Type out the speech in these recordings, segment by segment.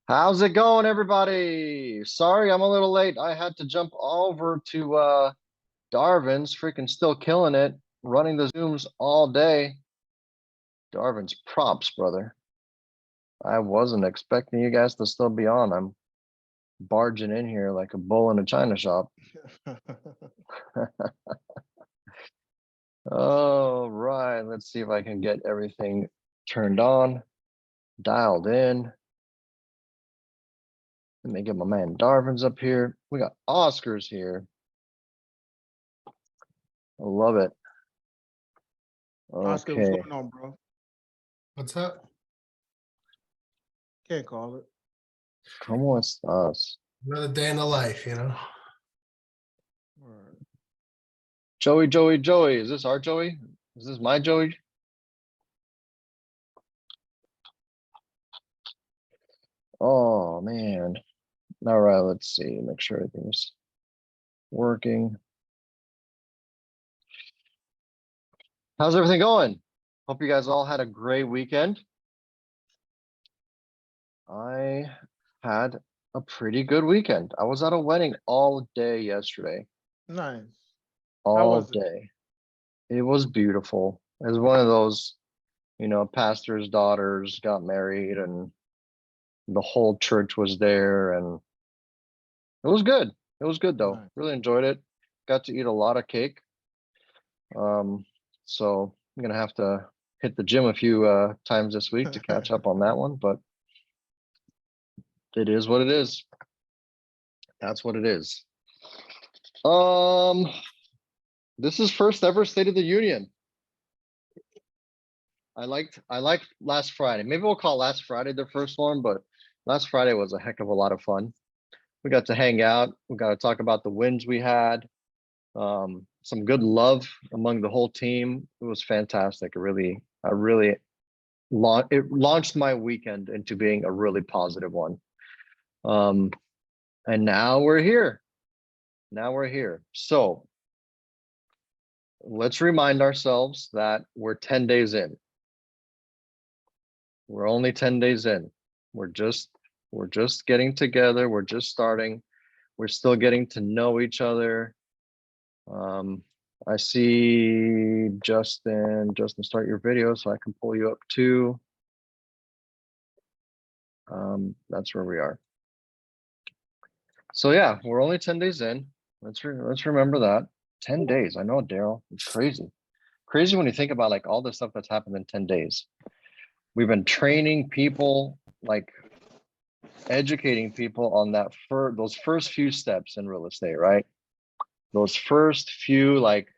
How's it going, everybody? Sorry, I'm a little late. I had to jump over to Darvin's, freaking still killing it, running the Zooms all day. Darvin's props, brother. I wasn't expecting you guys to still be on. I'm barging in here like a bull in a china shop. All right, let's see if I can get everything turned on, dialed in. Let me get my man Darvin's up here. We got Oscars here. I love it. Oscar, what's Okay. going on, bro? What's up? Can't call it. ¿Cómo estás? Another day in the life, you know? Joey. Is this our Joey? Is this my Joey? Oh, man. All right, let's see. Make sure everything's working. How's everything going? Hope you guys all had a great weekend. I had a pretty good weekend. I was at a wedding all day yesterday. Nice. All was it? day. It was beautiful. It was one of those, pastor's daughters got married and the whole church was there, and it was good. It was good though. Nice. Really enjoyed it. Got to eat a lot of cake. So I'm gonna have to hit the gym a few times this week to catch up on that one, but it is what it is. That's what it is. This is first ever State of the Union. I liked last Friday. Maybe we'll call last Friday the first one, but last Friday was a heck of a lot of fun. We got to hang out. We got to talk about the wins we had. Some good love among the whole team. It was fantastic. It launched my weekend into being a really positive one. And now we're here. So let's remind ourselves that we're 10 days in. We're only 10 days in. We're just getting together. We're just starting. We're still getting to know each other. I see Justin, start your video so I can pull you up too. That's where we are. So yeah, we're only 10 days in. Let's remember that. 10 days. I know, Daryl. It's crazy. Crazy when you think about like all the stuff that's happened in 10 days. We've been training people, like educating people on those first few steps in real estate, right? Those first few, like,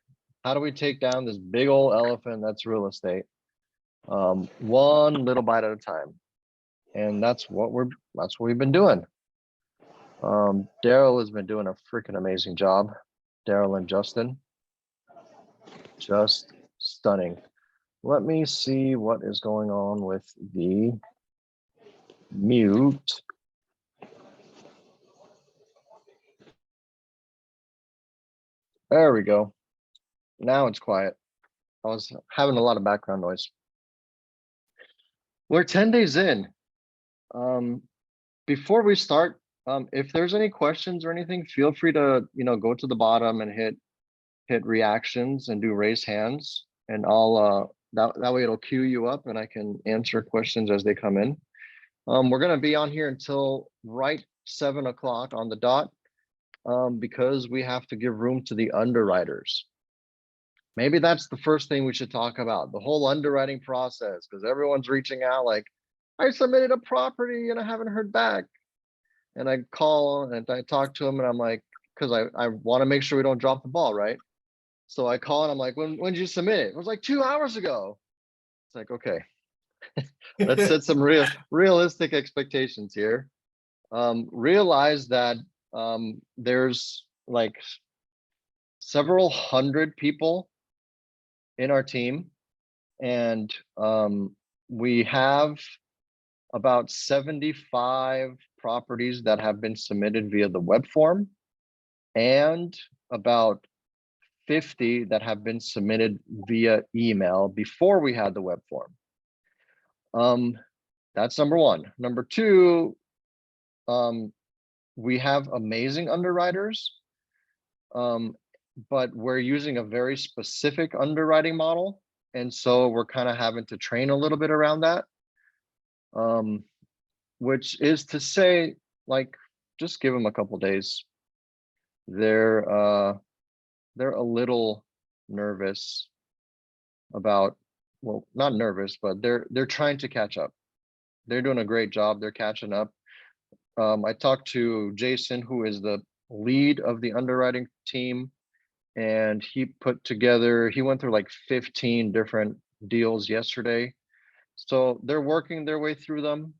how do we take down this big old elephant that's real estate? One little bite at a time. And that's what we've been doing. Daryl has been doing a freaking amazing job. Daryl and Justin, just stunning. Let me see what is going on with the mute. There we go. Now it's quiet. I was having a lot of background noise. We're 10 days in. Before we start, if there's any questions or anything, feel free to, go to the bottom and hit reactions and do raise hands, and I'll that way it'll queue you up and I can answer questions as they come in. We're gonna be on here until right 7 o'clock on the dot, because we have to give room to the underwriters. Maybe that's the first thing we should talk about, the whole underwriting process, because everyone's reaching out like, I submitted a property and I haven't heard back. And I call and I talk to them and I'm like, because I want to make sure we don't drop the ball, right? So I call and I'm like, when did you submit it? It was like 2 hours ago. It's like, okay, let's set some realistic expectations here. Realize that there's like several hundred people in our team, and we have about 75 properties that have been submitted via the web form, and about 50 that have been submitted via email before we had the web form. That's number one. Number two, we have amazing underwriters. But we're using a very specific underwriting model. And so we're kind of having to train a little bit around that. Which is to say, like, just give them a couple days. They're a little nervous about, well, not nervous, but they're trying to catch up. They're doing a great job. They're catching up. I talked to Jason, who is the lead of the underwriting team, and he went through like 15 different deals yesterday. So they're working their way through them.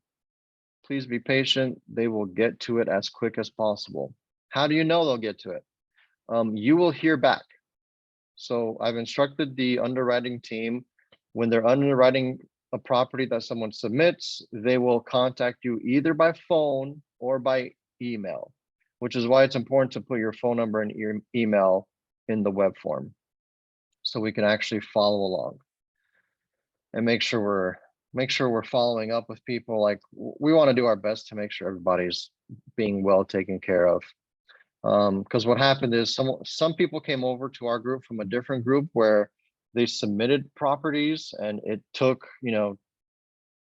Please be patient. They will get to it as quick as possible. How do you know they'll get to it? You will hear back. So I've instructed the underwriting team, when they're underwriting a property that someone submits, they will contact you either by phone or by email, which is why it's important to put your phone number and your email in the web form so we can actually follow along and make sure we're following up with people. Like, we want to do our best to make sure everybody's being well taken care of. Because what happened is some people came over to our group from a different group where they submitted properties and it took,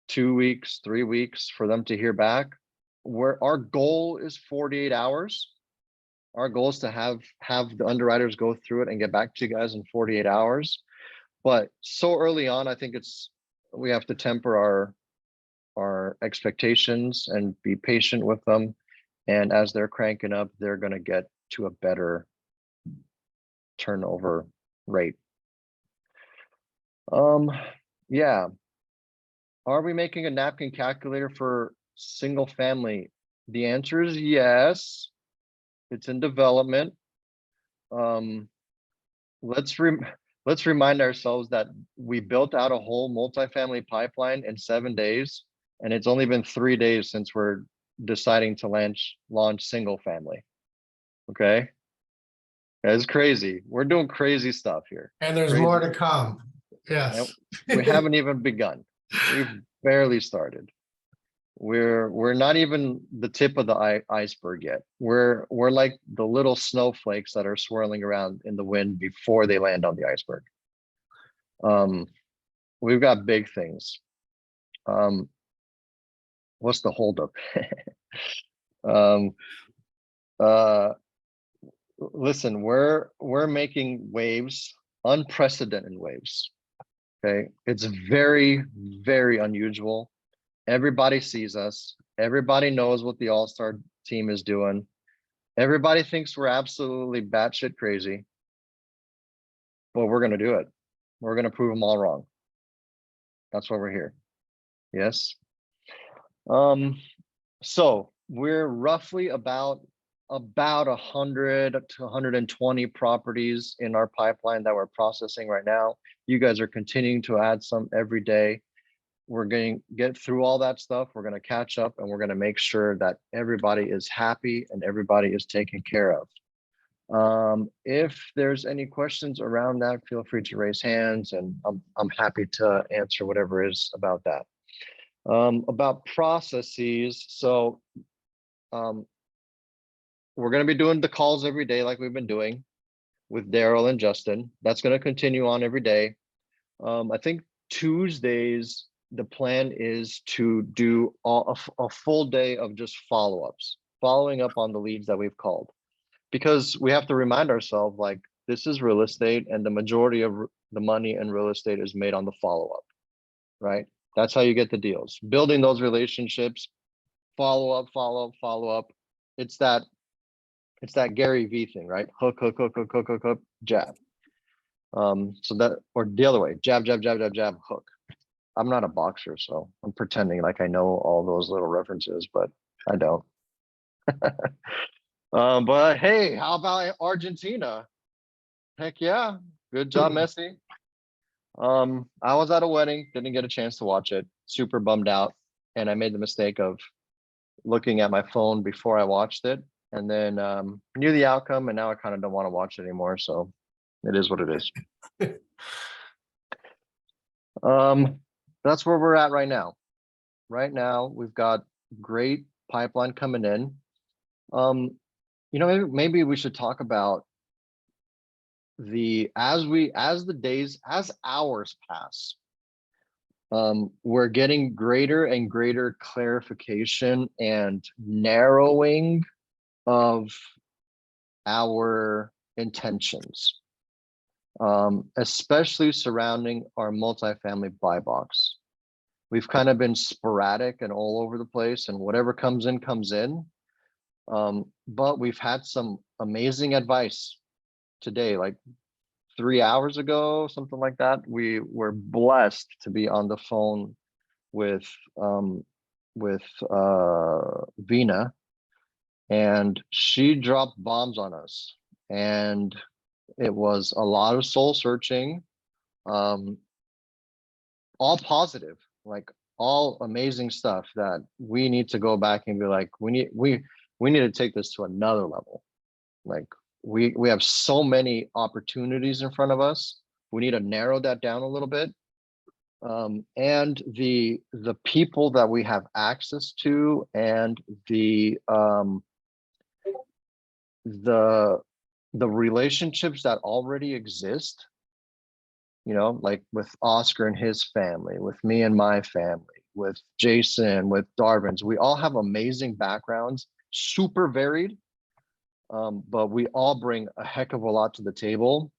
2 weeks, 3 weeks for them to hear back. Where our goal is 48 hours. Our goal is to have the underwriters go through it and get back to you guys in 48 hours. But so early on, I think we have to temper our expectations and be patient with them. And as they're cranking up, they're going to get to a better turnover rate. Yeah. Are we making a napkin calculator for single family? The answer is yes. It's in development. Let's remind ourselves that we built out a whole multifamily pipeline in 7 days, and it's only been 3 days since we're deciding to launch single family. Okay, that's crazy. We're doing crazy stuff here. And there's Crazy. more to come. Yes. We haven't even begun. We've barely started. We're not even the tip of the iceberg yet. We're like the little snowflakes that are swirling around in the wind before they land on the iceberg. We've got big things. What's the holdup? Listen, we're making waves, unprecedented waves. Okay, it's very, very unusual. Everybody sees us. Everybody knows what the all-star team is doing. Everybody thinks we're absolutely batshit crazy, but we're going to do it. We're going to prove them all wrong. That's why we're here. Yes. So we're roughly about 100 to 120 properties in our pipeline that we're processing right now. You guys are continuing to add some every day. We're going to get through all that stuff. We're going to catch up, and we're going to make sure that everybody is happy and everybody is taken care of. If there's any questions around that, feel free to raise hands, and I'm happy to answer whatever is about that. About processes, so we're going to be doing the calls every day like we've been doing with Daryl and Justin. That's going to continue on every day. I think Tuesdays, the plan is to do a full day of just follow-ups, following up on the leads that we've called, because we have to remind ourselves, like, this is real estate, and the majority of the money in real estate is made on the follow-up, right? That's how you get the deals, building those relationships, follow up. It's that Gary V thing, right? Hook, jab. So that, or the other way, jab, hook. I'm not a boxer, so I'm pretending like I know all those little references, but I don't. But hey, how about Argentina? Heck yeah, good job, Messi. I was at a wedding, didn't get a chance to watch it. Super bummed out, and I made the mistake of looking at my phone before I watched it, and then knew the outcome, and now I kind of don't want to watch it anymore. So it is what it is. That's where we're at right now. Right now, we've got great pipeline coming in. You know, maybe we should talk about as hours pass, we're getting greater and greater clarification and narrowing of our intentions, especially surrounding our multifamily buy box. We've kind of been sporadic and all over the place, and whatever comes in comes in. But we've had some amazing advice today, like 3 hours ago, something like that. We were blessed to be on the phone with Vina, and she dropped bombs on us, and it was a lot of soul searching, all positive, like all amazing stuff that we need to go back and be like, we need to take this to another level. Like we have so many opportunities in front of us. We need to narrow that down a little bit. And the people that we have access to, and the relationships that already exist, you know, like with Oscar and his family, with me and my family, with Jason, with Darvin's, we all have amazing backgrounds, super varied, but we all bring a heck of a lot to the table.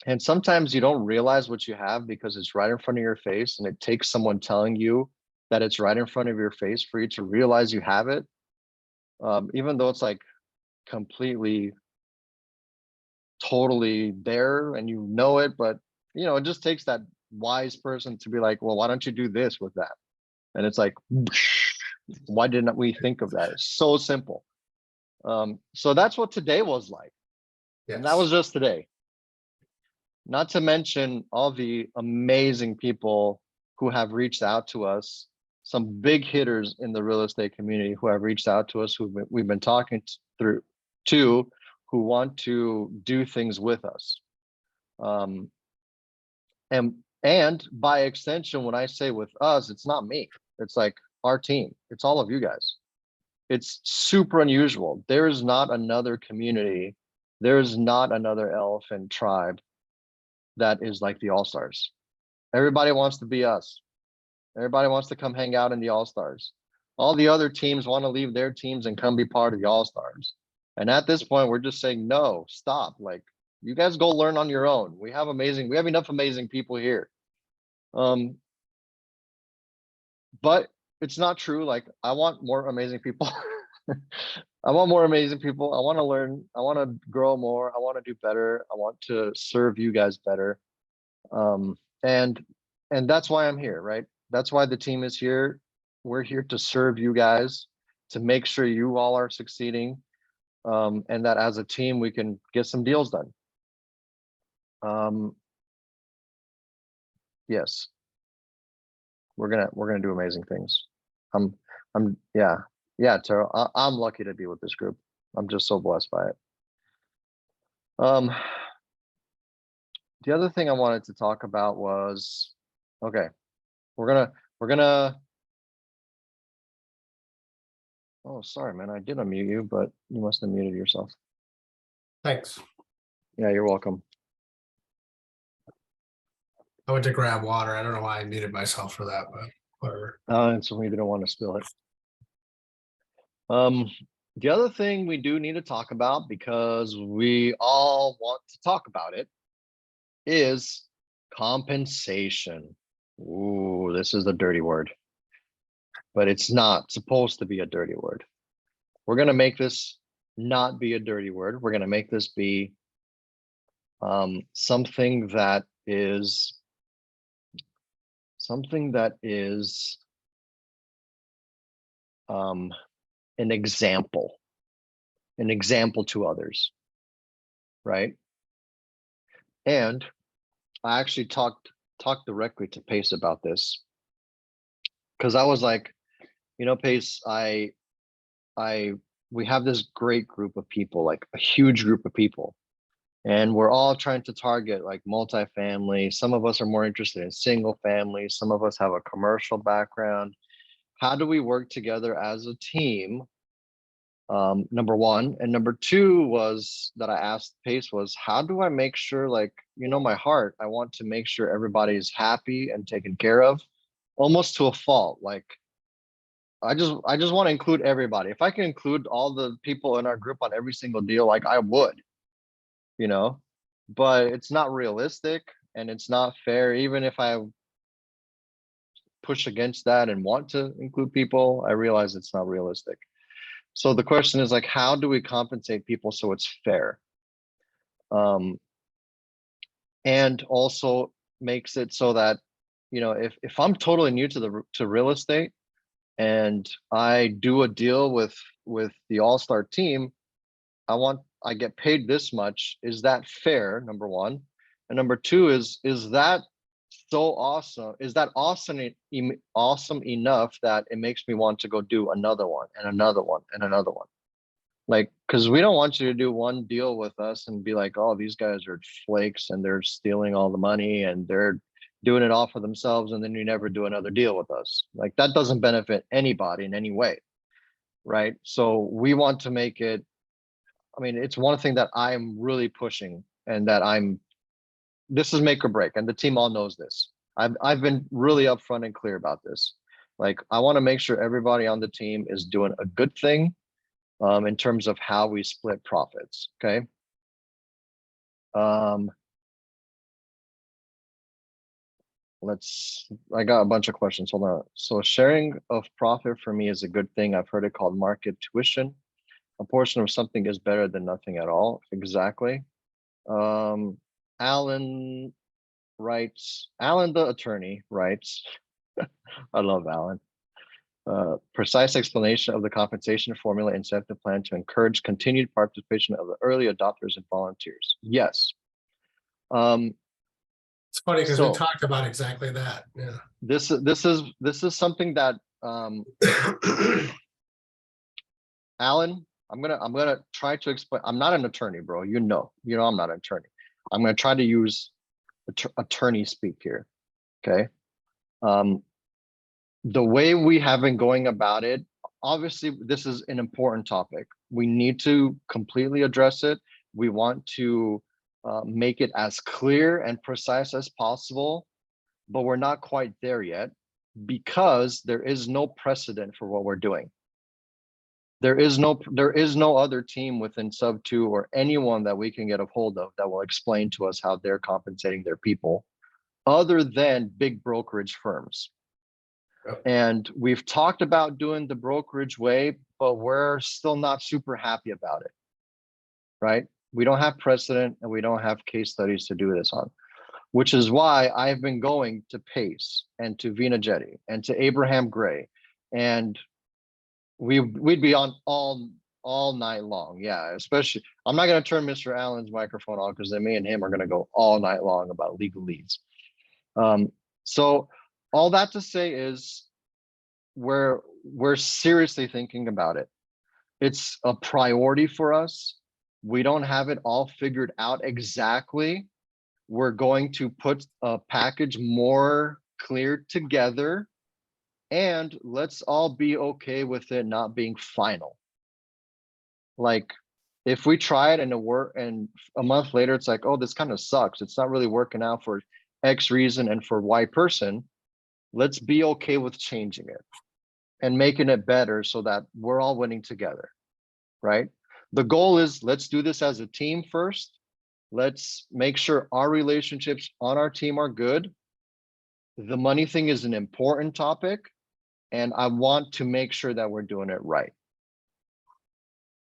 And sometimes you don't realize what you have because it's right in front of your face, and it takes someone telling you that it's right in front of your face for you to realize you have it. Even though it's like completely, totally there and you know it, but you know, it just takes that wise person to be like, well, why don't you do this with that? And it's like, why didn't we think of that? It's so simple. So that's what today was like. Yes. And that was just today. Not to mention all the amazing people who have reached out to us, some big hitters in the real estate community who have reached out to us, we've been talking to, who want to do things with us. And by extension, when I say with us, it's not me. It's like our team. It's all of you guys. It's super unusual. There is not another community. There is not another elephant tribe that is like the All-Stars. Everybody wants to be us. Everybody wants to come hang out in the All-Stars. All the other teams want to leave their teams and come be part of the All-Stars. And at this point, we're just saying, no, stop. Like, you guys go learn on your own. We have enough amazing people here. But it's not true. Like, I want more amazing people. I want more amazing people. I want to learn. I want to grow more. I want to do better. I want to serve you guys better. And that's why I'm here, right? That's why the team is here. We're here to serve you guys, to make sure you all are succeeding, and that as a team we can get some deals done. Yes, we're gonna do amazing things. Yeah, Taro, I'm lucky to be with this group. I'm just so blessed by it. The other thing I wanted to talk about was, okay, we're gonna, oh, sorry, man, I did unmute you, but you must have muted yourself. Thanks. Yeah, you're welcome. I went to grab water. I don't know why I muted myself for that, but whatever. And so we didn't want to spill it. The other thing we do need to talk about, because we all want to talk about it, is compensation. Ooh, this is a dirty word, but it's not supposed to be a dirty word. We're going to make this not be a dirty word. We're going to make this be something that is an example to others, right? And I actually talked directly to Pace about this, because I was like, you know, Pace, we have this great group of people, like a huge group of people, and we're all trying to target like multifamily. Some of us are more interested in single family. Some of us have a commercial background. how do we work together as a team? Number one. And number two was that I asked Pace was, how do I make sure, like, my heart, I want to make sure everybody's happy and taken care of, almost to a fault. Like, I just want to include everybody. If I can include all the people in our group on every single deal, like I would, but it's not realistic and it's not fair. Even if I push against that and want to include people, I realize it's not realistic. So the question is, like, how do we compensate people so it's fair? And also makes it so that, if I'm totally new to real estate and I do a deal with the all-star team, I get paid this much. Is that fair? Number one. And number two is that so awesome? Is that awesome enough that it makes me want to go do another one and another one and another one? Like, because we don't want you to do one deal with us and be like, oh, these guys are flakes and they're stealing all the money and they're doing it all for themselves, and then you never do another deal with us. Like, that doesn't benefit anybody in any way, right? So we want to make it, I mean, it's one thing that I'm really pushing, and that this is make or break, and the team all knows this. I've been really upfront and clear about this. Like, I want to make sure everybody on the team is doing a good thing, in terms of how we split profits. Okay. I got a bunch of questions. Hold on. So sharing of profit for me is a good thing. I've heard it called market tuition. A portion of something is better than nothing at all. Exactly. Alan writes, Alan the attorney writes, I love Alan. Precise explanation of the compensation formula incentive plan to encourage continued participation of the early adopters and volunteers. Yes. It's funny because we So talked about exactly that. Yeah. this is something that Alan, I'm gonna try to explain. I'm not an attorney, bro. I'm not an attorney. I'm gonna try to use attorney speak here. Okay. The way we have been going about it, obviously this is an important topic. We need to completely address it. We want to make it as clear and precise as possible, but we're not quite there yet because there is no precedent for what we're doing. There is no other team within sub 2 or anyone that we can get a hold of that will explain to us how they're compensating their people, other than big brokerage firms. Yep. And we've talked about doing the brokerage way, but we're still not super happy about it, right? We don't have precedent and we don't have case studies to do this on, which is why I've been going to Pace and to Vina Jetty and to Abraham Gray, and we'd be on all night long. Yeah, especially, I'm not going to turn Mr. Allen's microphone on because then me and him are going to go all night long about legalese. So all that to say is we're seriously thinking about it. It's a priority for us. We don't have it all figured out exactly. We're going to put a package more clear together, and let's all be okay with it not being final. Like, if we try it and a month later it's like, oh, this kind of sucks, it's not really working out for X reason and for Y person, let's be okay with changing it and making it better so that we're all winning together, right? The goal is, let's do this as a team first. Let's make sure our relationships on our team are good. The money thing is an important topic, and I want to make sure that we're doing it right.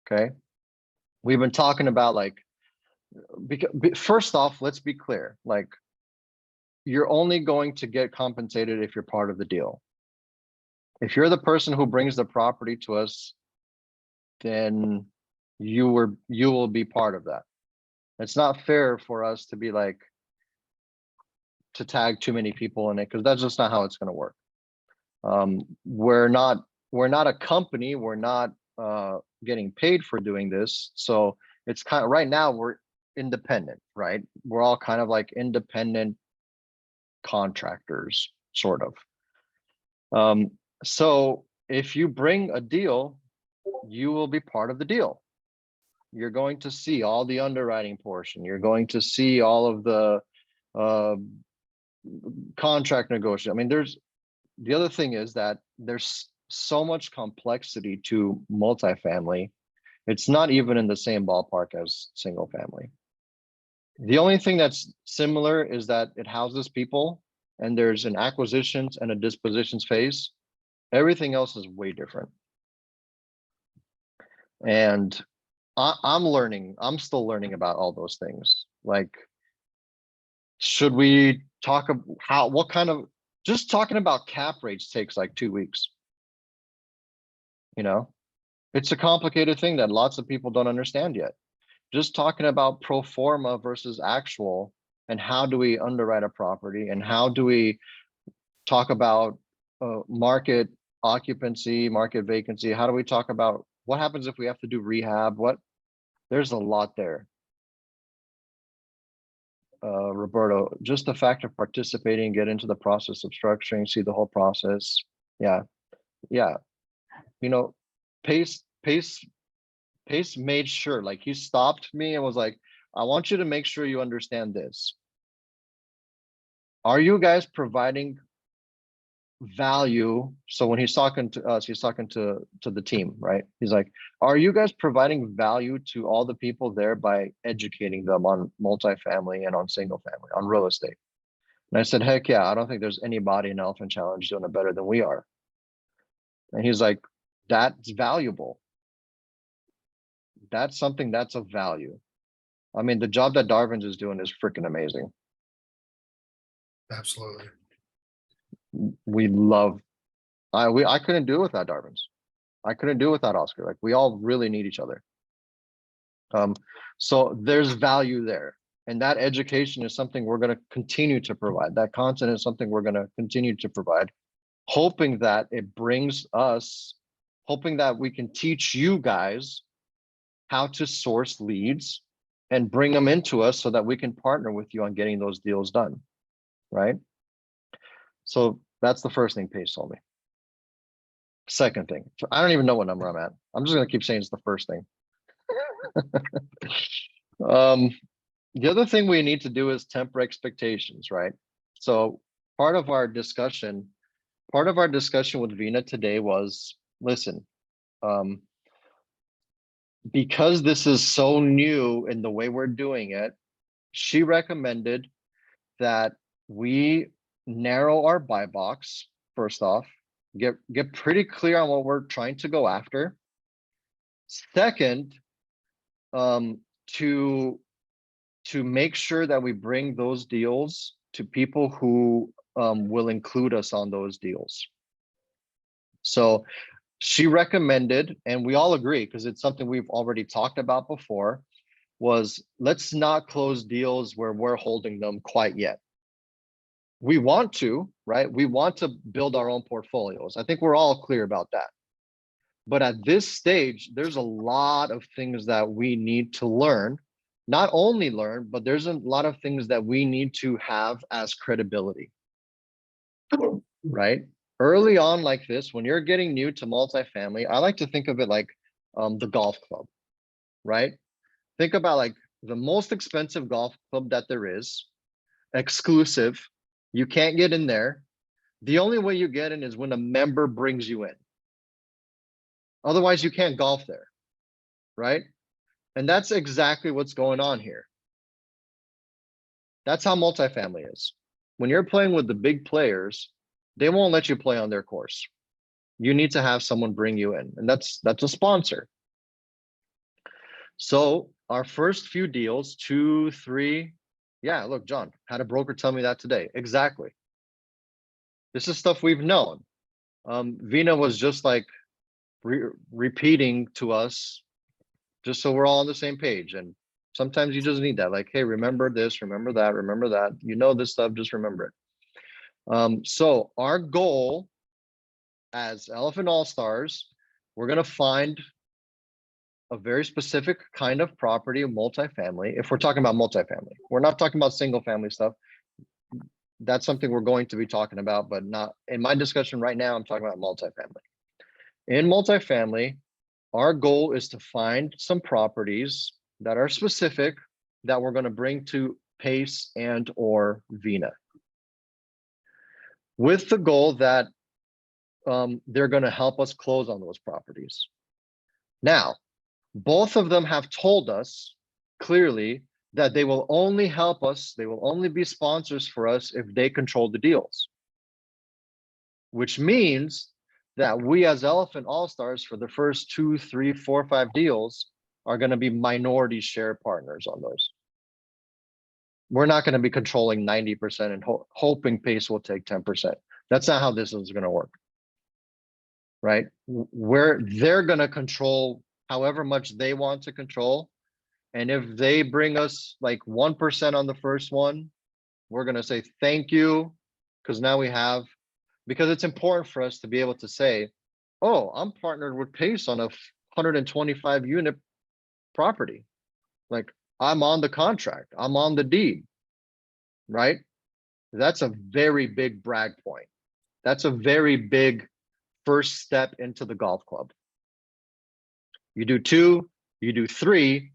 Okay. We've been talking about, like, first off, let's be clear. Like, you're only going to get compensated if you're part of the deal. If you're the person who brings the property to us, then you will be part of that. It's not fair for us to be like, to tag too many people in it, because that's just not how it's going to work. We're not a company. We're not getting paid for doing this. So it's kind of, right now we're independent, right? We're all kind of like independent contractors, sort of. So if you bring a deal, you will be part of the deal. You're going to see all the underwriting portion. You're going to see all of the uh, contract negotiation. I mean, the other thing is that there's so much complexity to multifamily. It's not even in the same ballpark as single family. The only thing that's similar is that it houses people and there's an acquisitions and a dispositions phase. Everything else is way different. And I'm learning, I'm still learning about all those things. Like, should we talk about what kind of, just talking about cap rates takes like 2 weeks. You know, it's a complicated thing that lots of people don't understand yet. Just talking about pro forma versus actual, and how do we underwrite a property, and how do we talk about market occupancy, market vacancy? How do we talk about what happens if we have to do rehab? There's a lot there. Roberto, just the fact of participating, get into the process of structuring, see the whole process. Yeah. You know, Pace made sure, like, he stopped me and was like, I want you to make sure you understand this. Are you guys providing value? So when he's talking to us, he's talking to the team, right? He's like, are you guys providing value to all the people there by educating them on multifamily and on single family, on real estate? And I said, heck yeah, I don't think there's anybody in Elephant Challenge doing it better than we are. And he's like, that's valuable. That's something that's of value. I mean, the job that Darvin's is doing is freaking amazing. Absolutely. We love, I couldn't do it without Darvin's. I couldn't do it without Oscar. Like, we all really need each other. So there's value there. And that education is something we're going to continue to provide. That content is something we're going to continue to provide, hoping that it brings us, hoping that we can teach you guys how to source leads and bring them into us so that we can partner with you on getting those deals done, right? So that's the first thing Paige told me. Second thing, so I don't even know what number I'm at. I'm just going to keep saying it's the first thing. The other thing we need to do is temper expectations, right? So part of our discussion with Vina today was, listen, because this is so new in the way we're doing it, she recommended that we narrow our buy box. First off, get pretty clear on what we're trying to go after. Second, to make sure that we bring those deals to people who will include us on those deals. So she recommended, and we all agree, because it's something we've already talked about before, was let's not close deals where we're holding them quite yet. We want to, right? We want to build our own portfolios. I think we're all clear about that. But at this stage, there's a lot of things that we need to learn. Not only learn, but there's a lot of things that we need to have as credibility, right? Early on like this, when you're getting new to multifamily, I like to think of it like the golf club, right? Think about like the most expensive golf club that there is, exclusive. You can't get in there. The only way you get in is when a member brings you in. Otherwise, you can't golf there, right? And that's exactly what's going on here. That's how multifamily is. When you're playing with the big players, they won't let you play on their course. You need to have someone bring you in, and that's a sponsor. So our first few deals, 2, 3, yeah, look, John, had a broker tell me that today. Exactly. This is stuff we've known. Vina was just like repeating to us, just so we're all on the same page. And sometimes you just need that, like, hey, remember this, remember that, remember that. You know this stuff, just remember it. So our goal as Elephant All Stars, we're going to find a very specific kind of property, multifamily. If we're talking about multifamily, we're not talking about single family stuff. that's something we're going to be talking about, but not in my discussion right now. I'm talking about multifamily. In multifamily, our goal is to find some properties that are specific that we're going to bring to PACE and or VINA, with the goal that they're going to help us close on those properties. Now, both of them have told us clearly that they will only help us, they will only be sponsors for us if they control the deals. Which means that we as Elephant All-Stars for the first 2, 3, 4, 5 deals are going to be minority share partners on those. We're not going to be controlling 90% and hoping PACE will take 10%. That's not how this is going to work. Right? Where they're going to control however much they want to control. And if they bring us like 1% on the first one, we're going to say thank you, because now we have, because it's important for us to be able to say, oh, I'm partnered with PACE on a 125 unit property. Like, I'm on the contract, I'm on the deed, right? That's a very big brag point. That's a very big first step into the golf club. You do 2, you do 3,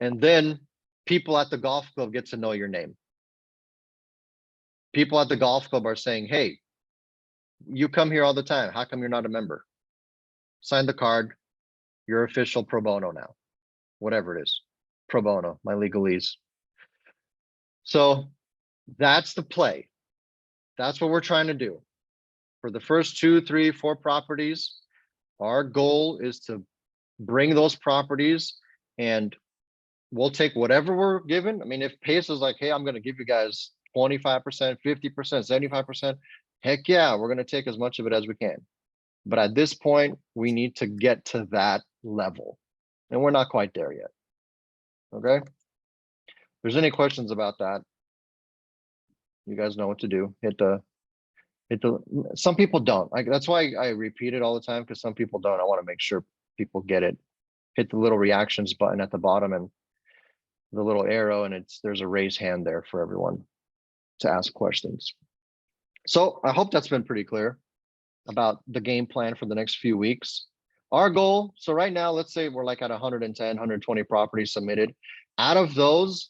and then people at the golf club get to know your name. People at the golf club are saying, hey, you come here all the time. How come you're not a member? Sign the card. You're official pro bono now. Whatever it is. Pro bono, my legalese. So that's the play. That's what we're trying to do. For the first 2, 3, 4 properties, our goal is to bring those properties, and we'll take whatever we're given. I mean, if PACE is like, hey, I'm going to give you guys 25%, 50%, 75%, heck yeah, we're going to take as much of it as we can. But at this point, we need to get to that level, and we're not quite there yet. Okay. If there's any questions about that, you guys know what to do. Some people don't. That's why I repeat it all the time, because some people don't. I want to make sure people get it. Hit the little reactions button at the bottom and the little arrow, and there's a raise hand there for everyone to ask questions. So I hope that's been pretty clear about the game plan for the next few weeks. Our goal, so right now, let's say we're like at 110, 120 properties submitted. Out of those,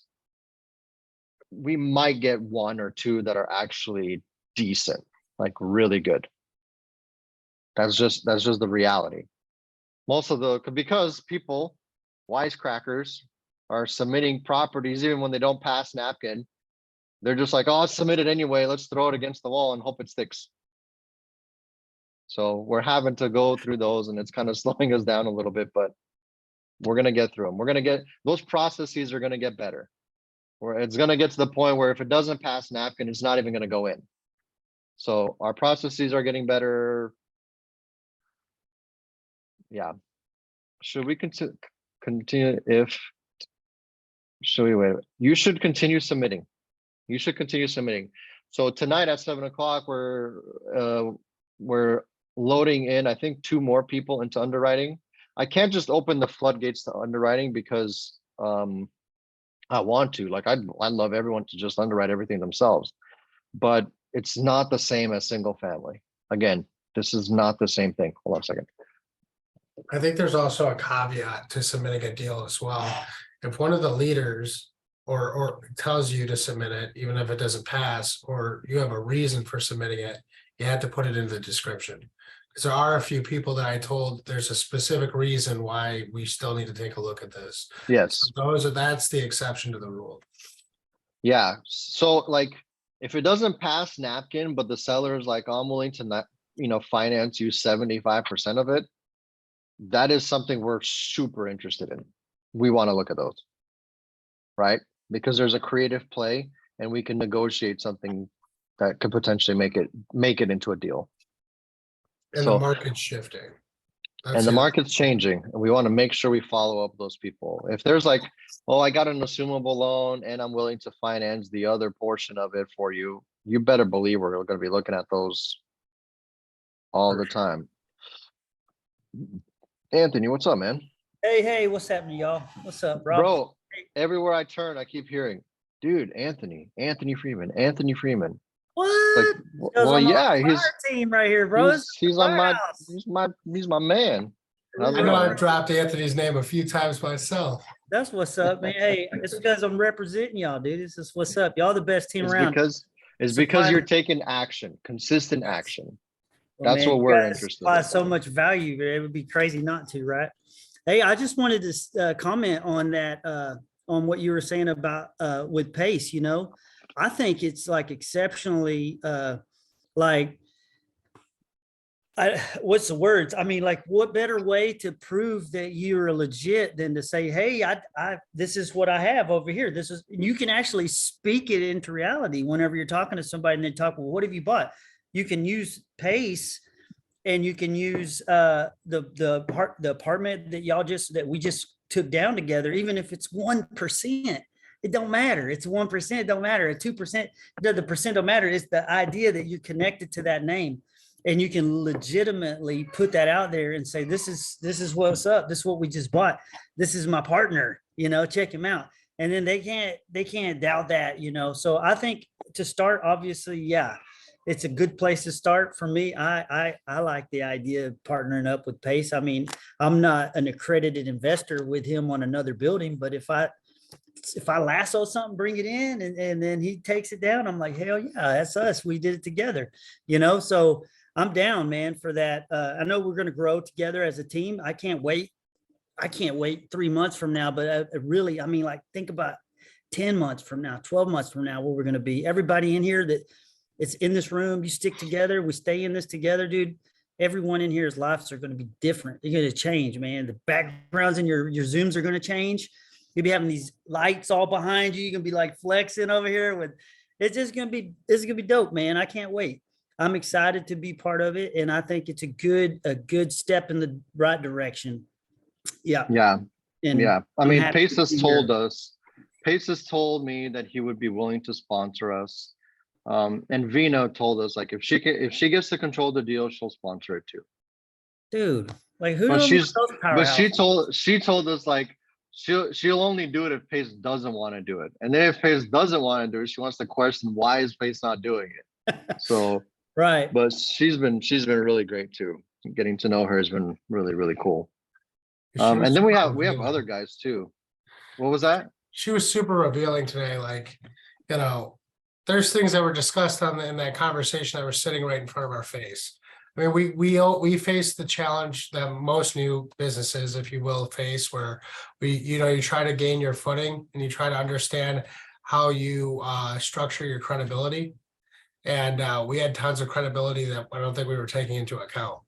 we might get 1 or 2 that are actually decent, like really good. That's just the reality. Most of because people, wisecrackers, are submitting properties even when they don't pass napkin. They're just like, oh, it's submitted anyway. Let's throw it against the wall and hope it sticks. So we're having to go through those, and it's kind of slowing us down a little bit, but we're going to get through them. We're going to get, those processes are going to get better. Where it's going to get to the point where if it doesn't pass napkin, it's not even going to go in. So our processes are getting better. Yeah. Should we continue should we wait? You should continue submitting. You should continue submitting. So tonight at 7 o'clock, we're loading in, I think, 2 more people into underwriting. I can't just open the floodgates to underwriting because I want to. Like, I'd love everyone to just underwrite everything themselves, but it's not the same as single family. Again, this is not the same thing. Hold on a second. I think there's also a caveat to submitting a deal as well. If one of the leaders or tells you to submit it, even if it doesn't pass, or you have a reason for submitting it, you have to put it in the description. Because there are a few people that I told there's a specific reason why we still need to take a look at this. Yes. That's the exception to the rule. Yeah. So like, if it doesn't pass napkin, but the seller is like, I'm willing to not, finance you 75% of it, that is something we're super interested in. We want to look at those, right? Because there's a creative play, and we can negotiate something that could potentially make it into a deal. And the market's shifting. And the market's changing, and we want to make sure we follow up those people. If there's like, oh, I got an assumable loan and I'm willing to finance the other portion of it for you, you better believe we're going to be looking at those all the time. Anthony, what's up, man? Hey, what's happening, y'all? What's up, bro? Bro, everywhere I turn, I keep hearing, dude, Anthony Freeman. What? Well, Goes on the yeah, fire team right here, bro. This is he's the on my firehouse. he's my man. We I know roll, I've bro. dropped Anthony's name a few times myself. That's what's up, man. Hey, it's because I'm representing y'all, dude. This is what's up. Y'all the best team It's around. because you're Supply- taking action, consistent action. Well, That's man, what you we're guys interested supply in. so much value, but it would be crazy not to, right? Hey, I just wanted to comment on that, on what you were saying about with pace. You know, I think it's like exceptionally, like, what's the words? I mean, like, what better way to prove that you're legit than to say, "Hey, this is what I have over here. This is." You can actually speak it into reality whenever you're talking to somebody, and they talk, "Well, what have you bought?" You can use pace, and you can use the apartment that we just took down together. Even if it's 1%, it don't matter. It's 1%. It don't matter. At 2%, the percent don't matter. It's the idea that you're connected to that name, and you can legitimately put that out there and say, this is what's up. This is what we just bought. This is my partner. You know, check him out. And then they can't doubt that. You know, so I think to start, obviously, yeah, it's a good place to start for me. I like the idea of partnering up with Pace. I mean, I'm not an accredited investor with him on another building, but if I lasso something, bring it in, and then he takes it down, I'm like, hell yeah, that's us. We did it together, you know? So I'm down, man, for that. I know we're going to grow together as a team. I can't wait. 3 months from now, but really, I mean, like, think about 10 months from now, 12 months from now, where we're going to be. Everybody in here that it's in this room, you stick together, we stay in this together, dude. Everyone in here's lives are going to be different. They're going to change, man. The backgrounds in your Zooms are going to change. You'll be having these lights all behind you. You're going to be like flexing over here with, it's just going to be, this is going to be dope, man. I can't wait. I'm excited to be part of it. And I think it's a good step in the right direction. Yeah. Yeah. And Yeah. I I'm mean, happy Pace to has be told here. us, Pace has told me that he would be willing to sponsor us. And Vino told us, like, if she gets to control the deal, she'll sponsor it too. Dude, like, who But don't want those powerhouses? she told us, like, she'll only do it if Pace doesn't want to do it. And then if Pace doesn't want to do it, she wants to question why is Pace not doing it. So Right. but she's been really great too. Getting to know her has been really, really cool. And then we have other guys too. What was that? She was super revealing today. Like, you know, there's things that were discussed in that conversation that were sitting right in front of our face. I mean, we face the challenge that most new businesses, if you will, face, where you try to gain your footing and you try to understand how you structure your credibility. And we had tons of credibility that I don't think we were taking into account,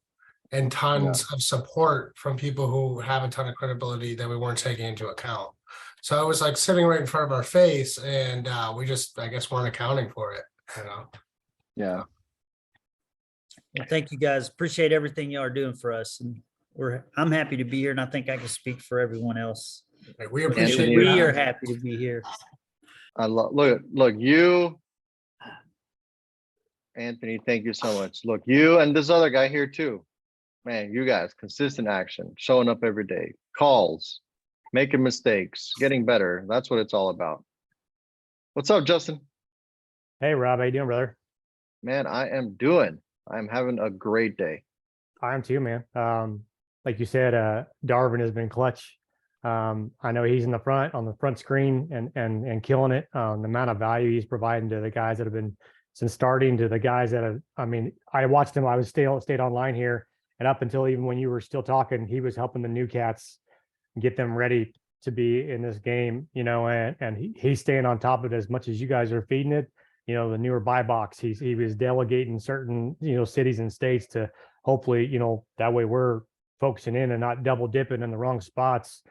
and tons of support from people who have a ton of credibility that we weren't taking into account. So it was like sitting right in front of our face, and we just, I guess, weren't accounting for it, you know? Yeah. Well, thank you guys. Appreciate everything y'all are doing for us. And I'm happy to be here. And I think I can speak for everyone else. We appreciate Anthony, We you. are happy to be here. I look, you, Anthony, thank you so much. Look, you and this other guy here too. Man, you guys, consistent action, showing up every day, calls, making mistakes, getting better. That's what it's all about. What's up, Justin? Hey, Rob, how you doing, brother? Man, I'm having a great day. I am too, man. Like you said, Darvin has been clutch. I know he's in the front on the front screen and killing it. The amount of value he's providing to the guys that have been since starting to the guys that have, I mean, I watched him. I was stayed online here, and up until even when you were still talking, he was helping the new cats get them ready to be in this game, you know, and he's staying on top of it as much as you guys are feeding it. You know, the newer buy box, he was delegating certain, you know, cities and states to hopefully, you know, that way we're focusing in and not double dipping in the wrong spots.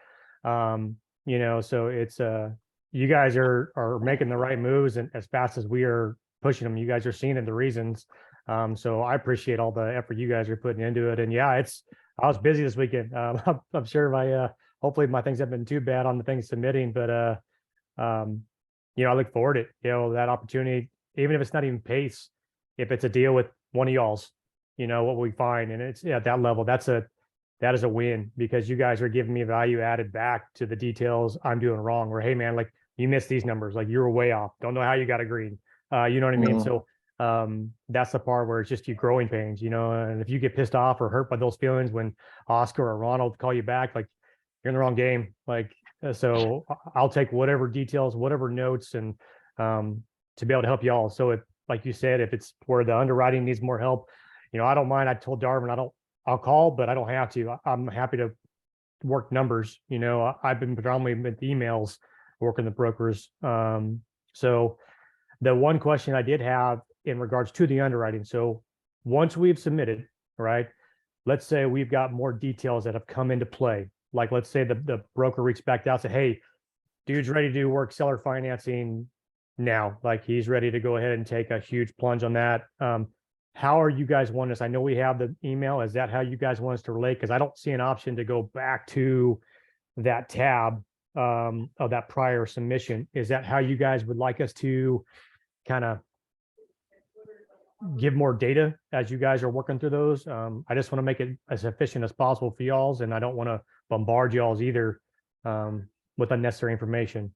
You know, so it's you guys are making the right moves, and as fast as we are pushing them, you guys are seeing it, the reasons. So I appreciate all the effort you guys are putting into it. And yeah, I was busy this weekend. I'm sure hopefully my things haven't been too bad on the things submitting, but you know, I look forward to it, you know, that opportunity, even if it's not even Pace, if it's a deal with one of y'all's, you know, what we find. And it's at that level, that is a win, because you guys are giving me value added back to the details I'm doing wrong, where, hey man, like, you missed these numbers, like you were way off. Don't know how you got a green. You know what I mean? So that's the part where it's just you growing pains, you know, and if you get pissed off or hurt by those feelings when Oscar or Ronald call you back, like you're in the wrong game. Like, so I'll take whatever details, whatever notes and to be able to help y'all. So if, like you said, if it's where the underwriting needs more help, you know, I don't mind. I told Darvin, I'll call, but I don't have to. I'm happy to work numbers. You know, I've been predominantly with emails working the brokers. So the one question I did have in regards to the underwriting. So once we've submitted, right, let's say we've got more details that have come into play. Like, let's say the broker reached back out, said, hey, dude's ready to work seller financing now. Like, he's ready to go ahead and take a huge plunge on that. How are you guys wanting us? I know we have the email. Is that how you guys want us to relate? Because I don't see an option to go back to that tab of that prior submission. Is that how you guys would like us to kind of give more data as you guys are working through those? I just want to make it as efficient as possible for y'all's, and I don't want to bombard y'all's either with unnecessary information.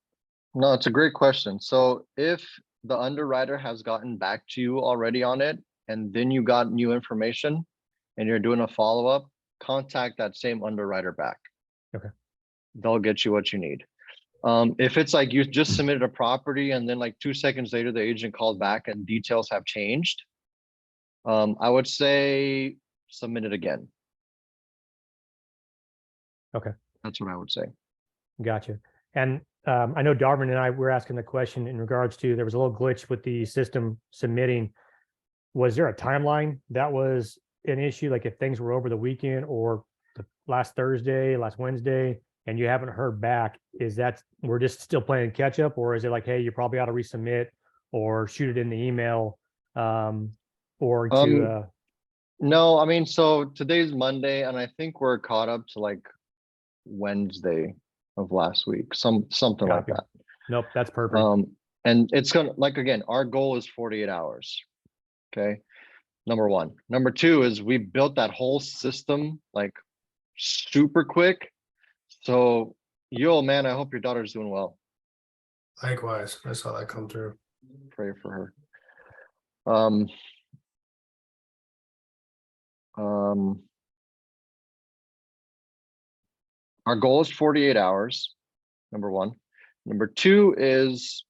No, it's a great question. So if the underwriter has gotten back to you already on it, and then you got new information and you're doing a follow-up, contact that same underwriter back. Okay. They'll get you what you need. If it's like you just submitted a property and then like 2 seconds later, the agent called back and details have changed, I would say submit it again. Okay. That's what I would say. Gotcha. And I know Darvin and I were asking the question in regards to, there was a little glitch with the system submitting. Was there a timeline that was an issue? Like if things were over the weekend or the last Thursday, last Wednesday, and you haven't heard back, is that we're just still playing catch up? Or is it like, hey, you probably ought to resubmit or shoot it in the email or to No, I mean, so today's Monday and I think we're caught up to like Wednesday of last week, something like copy? that. Nope, that's perfect. And it's gonna, like, again, our goal is 48 hours. Okay. Number one. Number two is we built that whole system like super quick. So yo, man, I hope your daughter's doing well. Likewise, I saw that come through. Pray for her. Our goal is 48 hours, number one. Number two is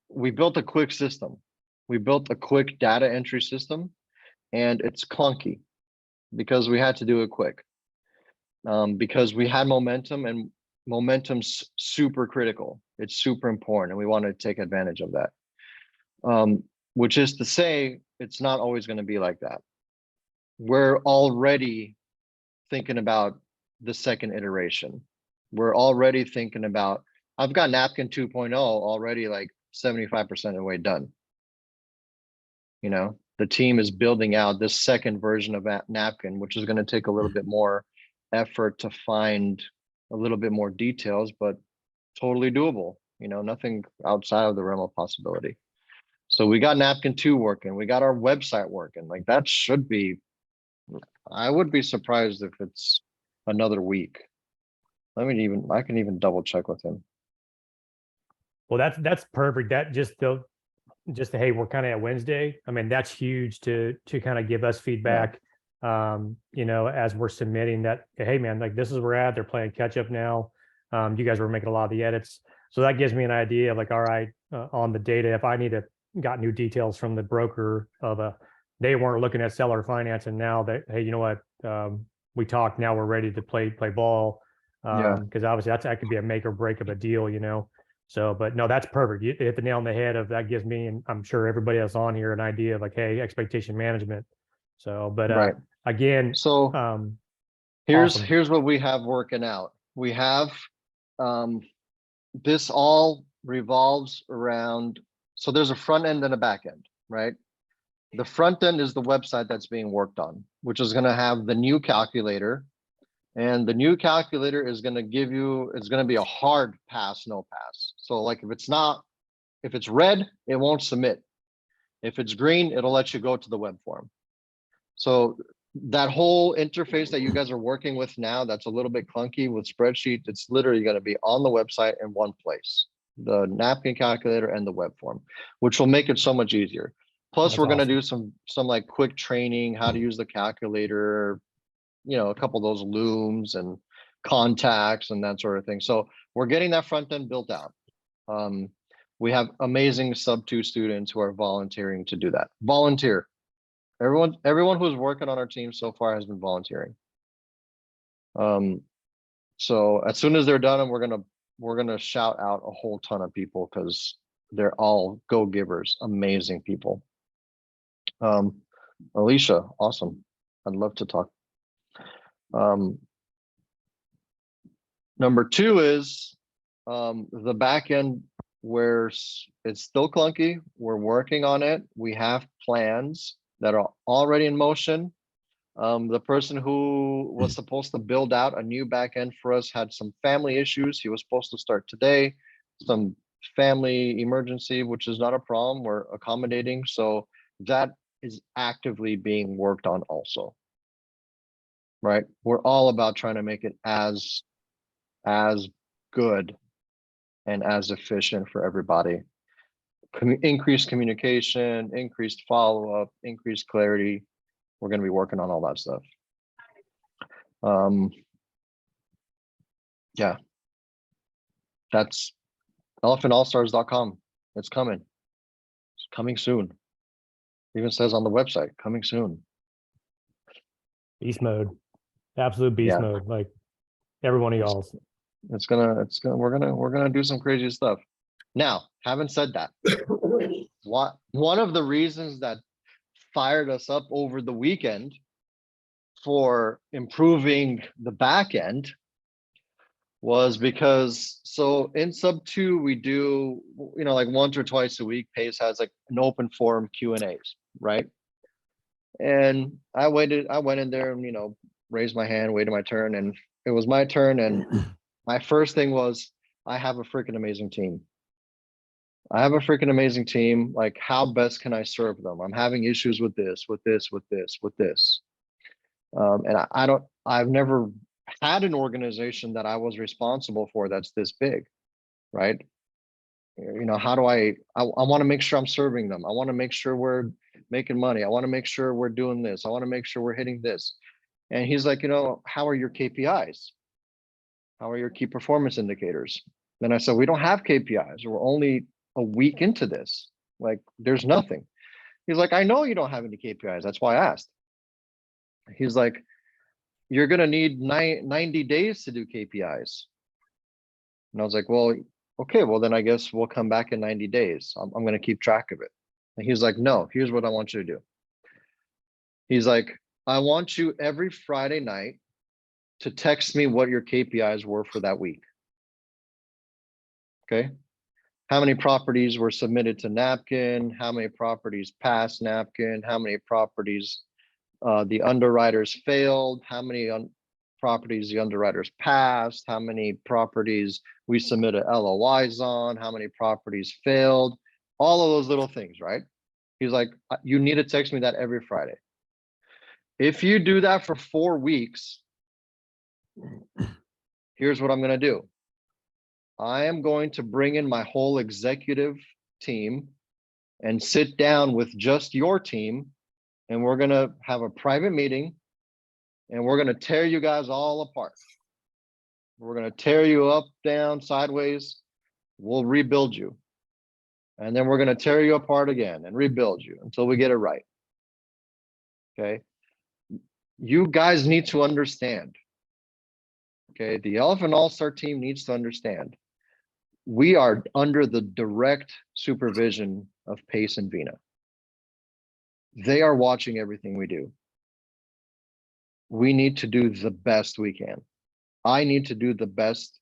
we built a quick system. We built a quick data entry system, and it's clunky because we had to do it quick. Because we had momentum, and momentum's super critical. It's super important, and we want to take advantage of that. Which is to say, it's not always going to be like that. We're already thinking about the second iteration. We're already thinking about, I've got Napkin 2.0 already like 75% of the way done. You know, the team is building out this second version of Napkin, which is going to take a little bit more effort to find a little bit more details, but totally doable. You know, nothing outside of the realm of possibility. So we got Napkin 2 working. We got our website working. Like that should be, I would be surprised if it's another week. I can even double check with him. Well, that's perfect. That just hey, we're kind of at Wednesday. I mean, that's huge to kind of give us feedback. You know, as we're submitting that, hey man, like this is where we're at. They're playing catch up now. You guys were making a lot of the edits, so that gives me an idea of like, all right, on the data, if I need to got new details from the broker of they weren't looking at seller finance, and now that, hey, you know what, we talked, now we're ready to play ball. Because obviously that could be a make or break of a deal, you know. So, but no, that's perfect. You hit the nail on the head of that. Gives me, and I'm sure everybody else on here, an idea of like, hey, expectation management. So, but Right. again, So here's awesome. here's what we have working out. We have this all revolves around, so there's a front end and a back end, right? The front end is the website that's being worked on, which is going to have the new calculator. And the new calculator is going to give you, it's going to be a hard pass, no pass. So like if it's red, it won't submit. If it's green, it'll let you go to the web form. So that whole interface that you guys are working with now, that's a little bit clunky with spreadsheet, it's literally going to be on the website in one place, the napkin calculator and the web form, which will make it so much easier. Plus, That's we're gonna awesome. do some like quick training, how to use the calculator, a couple of those looms and contacts and that sort of thing. So we're getting that front end built out. We have amazing sub 2 students who are volunteering to do that. Volunteer. Everyone who's working on our team so far has been volunteering. So as soon as they're done, we're gonna shout out a whole ton of people because they're all go-givers, amazing people. Alicia, awesome. I'd love to talk. Number 2 is the back end where it's still clunky. We're working on it. We have plans that are already in motion. The person who was supposed to build out a new back end for us had some family issues. He was supposed to start today, some family emergency, which is not a problem. We're accommodating. So that is actively being worked on also. Right? We're all about trying to make it as good and as efficient for everybody. Increased communication, increased follow-up, increased clarity. We're going to be working on all that stuff. Yeah, that's elephantallstars.com. It's coming. It's coming soon. It even says on the website, coming soon. Beast mode, absolute beast Yeah. mode. Like every one of y'all's. We're gonna do some crazy stuff. Now, having said that, one of the reasons that fired us up over the weekend for improving the back end was because, so in sub 2 we do, like once or twice a week, Pace has like an open forum Q&As, right? And I went in there and raised my hand, waited my turn, and it was my turn. And my first thing was, I have a freaking amazing team. I have a freaking amazing team. Like, how best can I serve them? I'm having issues with this, with this, with this, with this. And I've never had an organization that I was responsible for that's this big, right? How do I want to make sure I'm serving them. I want to make sure we're making money. I want to make sure we're doing this. I want to make sure we're hitting this. And he's like, how are your KPIs? How are your key performance indicators? Then I said, we don't have KPIs. We're only a week into this. Like, there's nothing. He's like, I know you don't have any KPIs. That's why I asked. He's like, you're going to need 90 days to do KPIs. And I was like, well, okay, well, then I guess we'll come back in 90 days. I'm going to keep track of it. And he's like, no, here's what I want you to do. He's like, I want you every Friday night to text me what your KPIs were for that week. Okay. How many properties were submitted to Napkin? How many properties passed Napkin? How many properties the underwriters failed? How many properties the underwriters passed? How many properties we submitted LOIs on? How many properties failed? All of those little things, right? He's like, you need to text me that every Friday. If you do that for 4 weeks, here's what I'm going to do. I am going to bring in my whole executive team and sit down with just your team. And we're going to have a private meeting and we're going to tear you guys all apart. We're going to tear you up, down, sideways. We'll rebuild you. And then we're going to tear you apart again and rebuild you until we get it right. Okay. You guys need to understand. Okay. The Elephant All-Star team needs to understand. We are under the direct supervision of Pace and Vina. They are watching everything we do. We need to do the best we can. I need to do the best.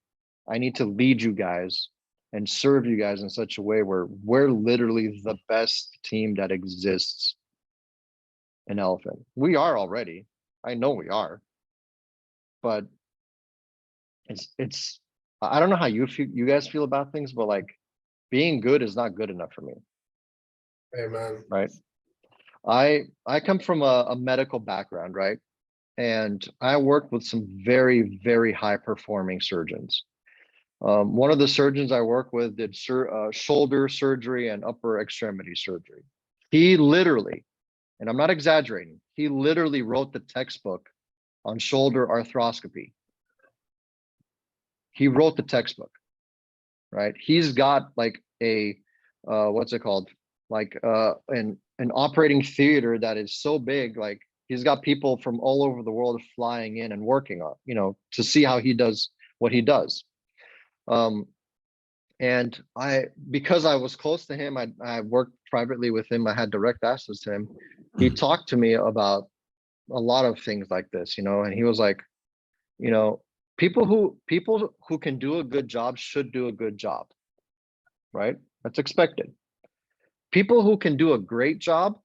I need to lead you guys and serve you guys in such a way where we're literally the best team that exists in Elephant. We are already. I know we are. But it's I don't know how you guys feel about things, but like, being good is not good enough for me. Amen. Right. I come from a medical background, right? And I worked with some very, very high performing surgeons. One of the surgeons I work with did shoulder surgery and upper extremity surgery. He literally, and I'm not exaggerating, he literally wrote the textbook on shoulder arthroscopy. He wrote the textbook, right? He's got like a, what's it called? Like an operating theater that is so big, like he's got people from all over the world flying in and working on, you know, to see how he does what he does. And because I was close to him, I worked privately with him. I had direct access to him. He talked to me about a lot of things like this, you know, and he was like, you know, people who can do a good job should do a good job, right? That's expected. People who can do a great job,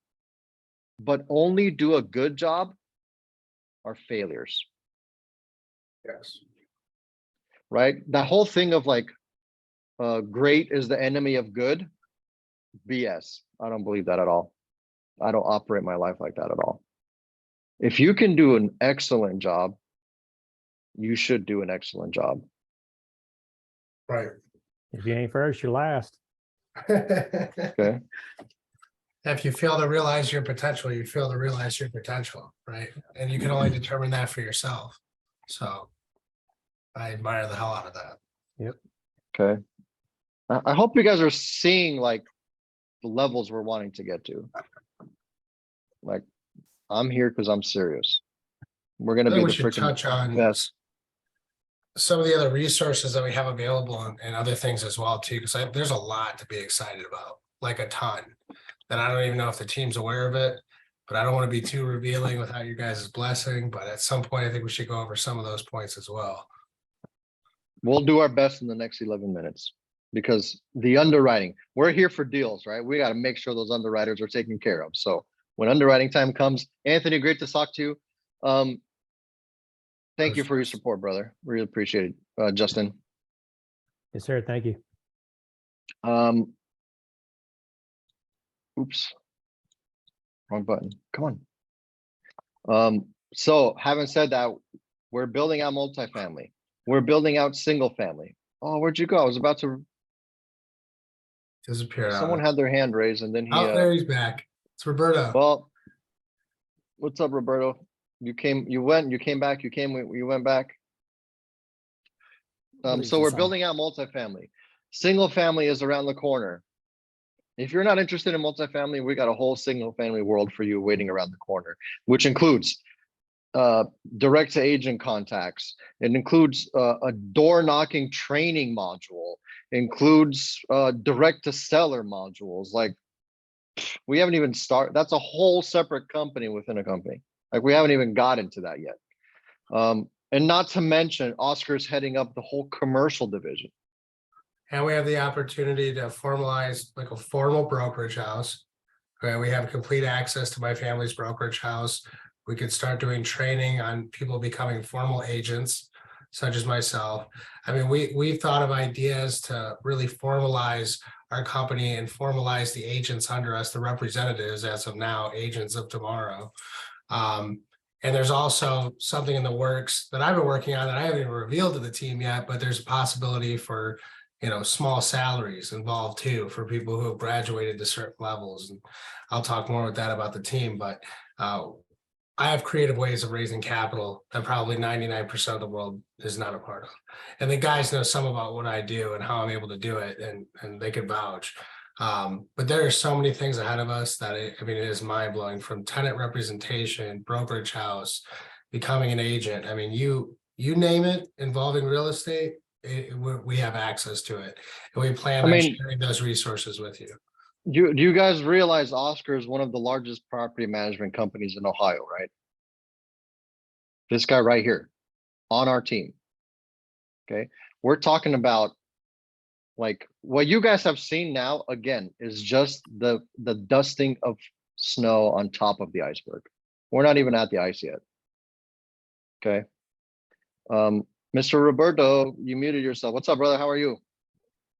but only do a good job are failures, Yes. right? That whole thing of like, great is the enemy of good, BS. I don't believe that at all. I don't operate my life like that at all. If you can do an excellent job, you should do an excellent job. Right. If you ain't first, you're last. Okay. If you fail to realize your potential, you fail to realize your potential, right? And you can only determine that for yourself. So I admire the hell out of that. Okay. I hope you guys are seeing like the levels we're wanting to get to. Like, I'm here because I'm serious. We're gonna I be think the we should freaking touch on best. some of the other resources that we have available and other things as well too, because there's a lot to be excited about, like a ton. That I don't even know if the team's aware of it, but I don't want to be too revealing without you guys' blessing. But at some point, I think we should go over some of those points as well. We'll do our best in the next 11 minutes because the underwriting, we're here for deals, right? We got to make sure those underwriters are taken care of. So when underwriting time comes, Anthony, great to talk to you. Thank you for your support, brother. Really appreciate it. Justin. Yes, sir. Thank you. Oops. Wrong button. Come on. So having said that, we're building out multifamily. We're building out single family. Oh, where'd you go? I was about to, Disappeared. someone had their hand raised and then he, Oh, there he's back. It's Roberto. well, what's up, Roberto? You went back, you went back. So we're building out multifamily. Single family is around the corner. If you're not interested in multifamily, we got a whole single family world for you waiting around the corner, which includes direct to agent contacts. It includes a door knocking training module, includes direct to seller modules. Like we haven't even started. That's a whole separate company within a company. Like we haven't even got into that yet. And not to mention Oscar's heading up the whole commercial division. And we have the opportunity to formalize like a formal brokerage house. Okay, we have complete access to my family's brokerage house. We could start doing training on people becoming formal agents, such as myself. I mean, we've thought of ideas to really formalize our company and formalize the agents under us, the representatives as of now, agents of tomorrow. And there's also something in the works that I've been working on that I haven't even revealed to the team yet, but there's a possibility for, you know, small salaries involved too for people who have graduated to certain levels. And I'll talk more with that about the team, but I have creative ways of raising capital that probably 99% of the world is not a part of. And the guys know some about what I do and how I'm able to do it, and they could vouch. But there are so many things ahead of us that it is mind blowing, from tenant representation, brokerage house, becoming an agent. I mean, you name it involving real estate, we have access to it, and we plan on sharing those resources with you. Do you guys realize Oscar is one of the largest property management companies in Ohio, right? This guy right here on our team. Okay. We're talking about like what you guys have seen now, again, is just the dusting of snow on top of the iceberg. We're not even at the ice yet. Okay. Mr. Roberto, you muted yourself. What's up, brother? How are you?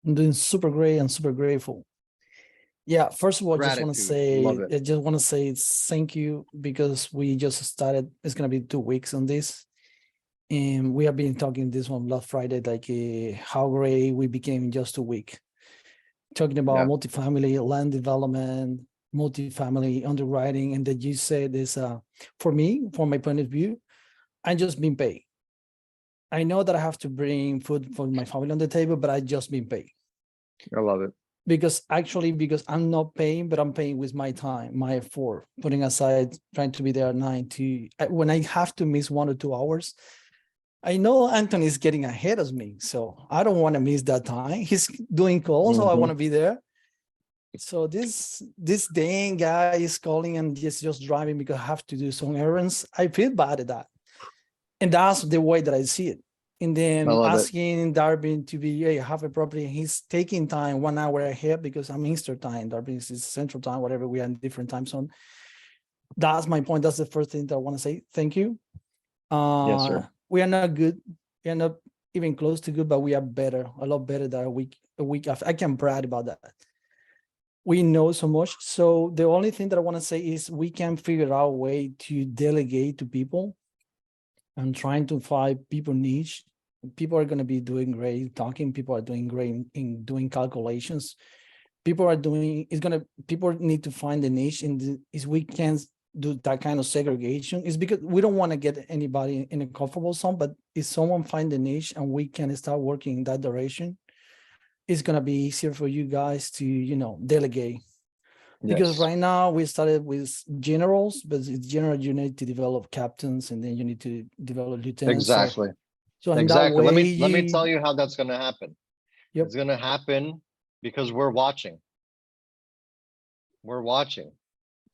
I'm doing super great and super grateful. Yeah, first of all, I just want to say thank you, because we just started. It's gonna be 2 weeks on this, and we have been talking this one last Friday, like how great we became in just 2 weeks. Talking about multifamily land development, multifamily underwriting, and that you said is, for me, from my point of view, I just been paid. I know that I have to bring food for my family on the table, but I just been paid. I love it. Because I'm not paying, but I'm paying with my time, my effort, putting aside, trying to be there at 9 to, when I have to miss 1 or 2 hours, I know Anthony's getting ahead of me, so I don't want to miss that time. He's doing calls, so I want to be there. So this dang guy is calling and just driving because I have to do some errands. I feel bad at that. And that's the way that I see it. And then asking Darwin to be, hey, have a property. He's taking time 1 hour ahead because I'm Eastern time. Darwin is Central time, whatever, we are in different time zone. That's my point. That's the first thing that I want to say. Thank you. Yes, sir. We are not good. We are not even close to good, but we are better, a lot better than a week after. I can brag about that. We know so much. So the only thing that I want to say is we can figure out a way to delegate to people. I'm trying to find people niche. People are going to be doing great talking. People are doing great in doing calculations. People need to find the niche is we can do that kind of segregation. It's because we don't want to get anybody in a comfortable zone, but if someone find the niche and we can start working in that direction, it's going to be easier for you guys to, delegate. Because right now we started with generals, but it's general, you need to develop captains and then you need to develop lieutenants. Exactly. So in exactly. that way, Let me tell you how that's going to happen. Yep. It's going to happen because we're watching. We're watching.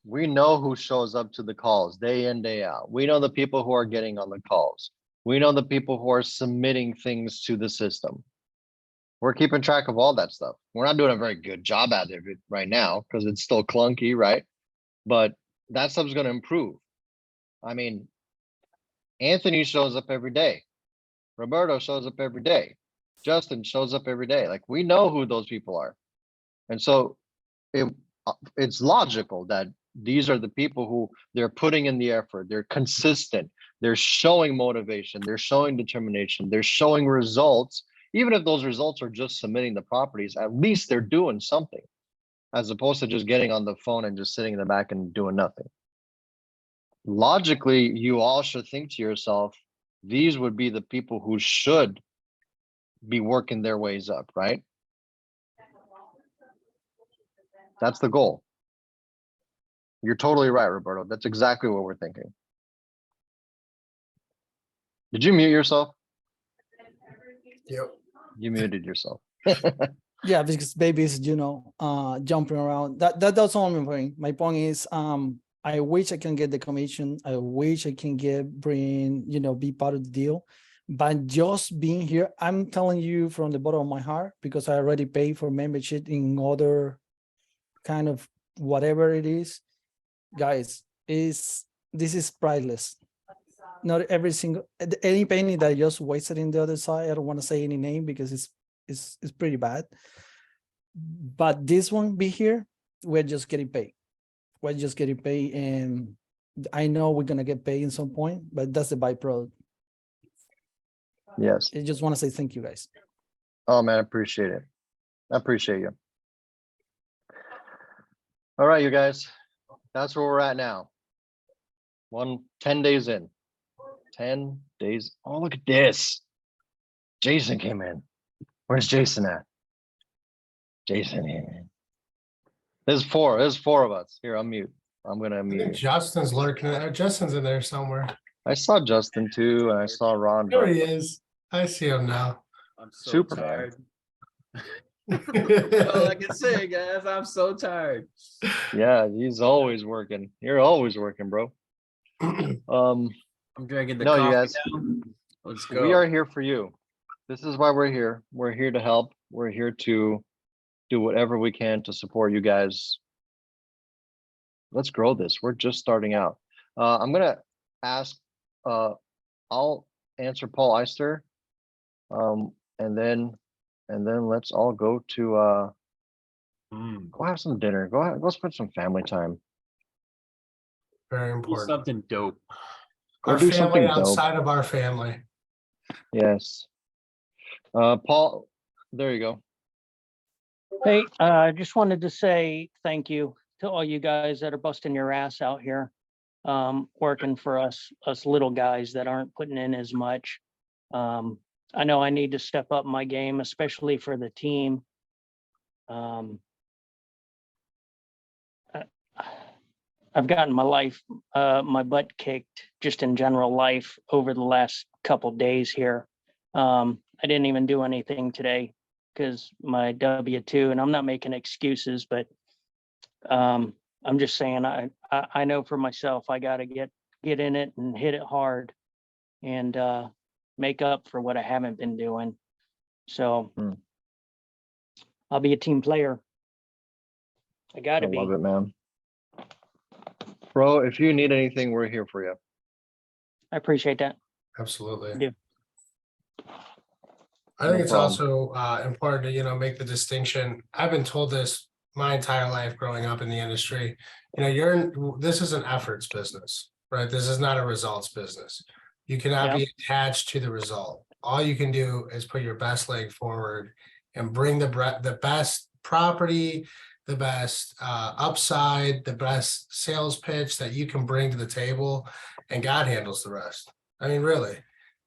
We know who shows up to the calls day in, day out. We know the people who are getting on the calls. We know the people who are submitting things to the system. We're keeping track of all that stuff. We're not doing a very good job at it right now because it's still clunky, right? But that stuff's going to improve. I mean, Anthony shows up every day. Roberto shows up every day. Justin shows up every day. Like, we know who those people are. And so it's logical that these are the people who they're putting in the effort. They're consistent. They're showing motivation. They're showing determination. They're showing results. Even if those results are just submitting the properties, at least they're doing something, as opposed to just getting on the phone and just sitting in the back and doing nothing. Logically, you all should think to yourself, these would be the people who should be working their ways up, right? That's the goal. You're totally right, Roberto. That's exactly what we're thinking. Did you mute yourself? Yep. You muted yourself. Yeah, because babies, jumping around. That's all my point. My point is, I wish I can get the commission. I wish I can be part of the deal. But just being here, I'm telling you from the bottom of my heart, because I already paid for membership in other kind of whatever it is, guys. This is priceless. Not every single any penny that I just wasted in the other side. I don't want to say any name because it's pretty bad. But this one be here, we're just getting paid. We're just getting paid, and I know we're gonna get paid in some point, but that's the byproduct. Yes. I just want to say thank you, guys. Oh man, I appreciate it. I appreciate you. All right, you guys. That's where we're at now. 10 days in. 10 days. Oh, look at this. Jason came in. Where's Jason at? Jason in. There's four of us. Here, I'm mute. I'm gonna I unmute think you. Justin's lurking. Justin's in there somewhere. I saw Justin too, and I saw Ron. There but he is. I see him now. I'm so Super tired. All I can say, guys, I'm so tired. yeah, he's always working. You're always working, bro. I'm drinking the No, coffee you guys. now. Let's go. We are here for you. This is why we're here. We're here to help. We're here to do whatever we can to support you guys. Let's grow this. We're just starting out. I'm gonna ask. I'll answer Paul Eister, and then let's all go to go have some dinner. Go spend some family time. Very Do important. something dope. Go Our do family something dope. outside of our family. Yes. Paul, there you go. Hey, I just wanted to say thank you to all you guys that are busting your ass out here, working for us little guys that aren't putting in as much. I know I need to step up my game, especially for the team. I've gotten my butt kicked just in general life over the last couple days here. I didn't even do anything today because my W-2, and I'm not making excuses, but I'm just saying I know for myself I got to get in it and hit it hard and make up for what I haven't been doing. So I'll be a team player. I got to I be. love it, man. Bro, if you need anything, we're here for you. I appreciate that. Absolutely. Yeah. I think No it's problem. also important to, make the distinction. I've been told this my entire life growing up in the industry. This is an efforts business, right? This is not a results business. You cannot be attached to the result. All you can do is put your best leg forward and bring the best property, the best upside, the best sales pitch that you can bring to the table, and God handles the rest. I mean, really.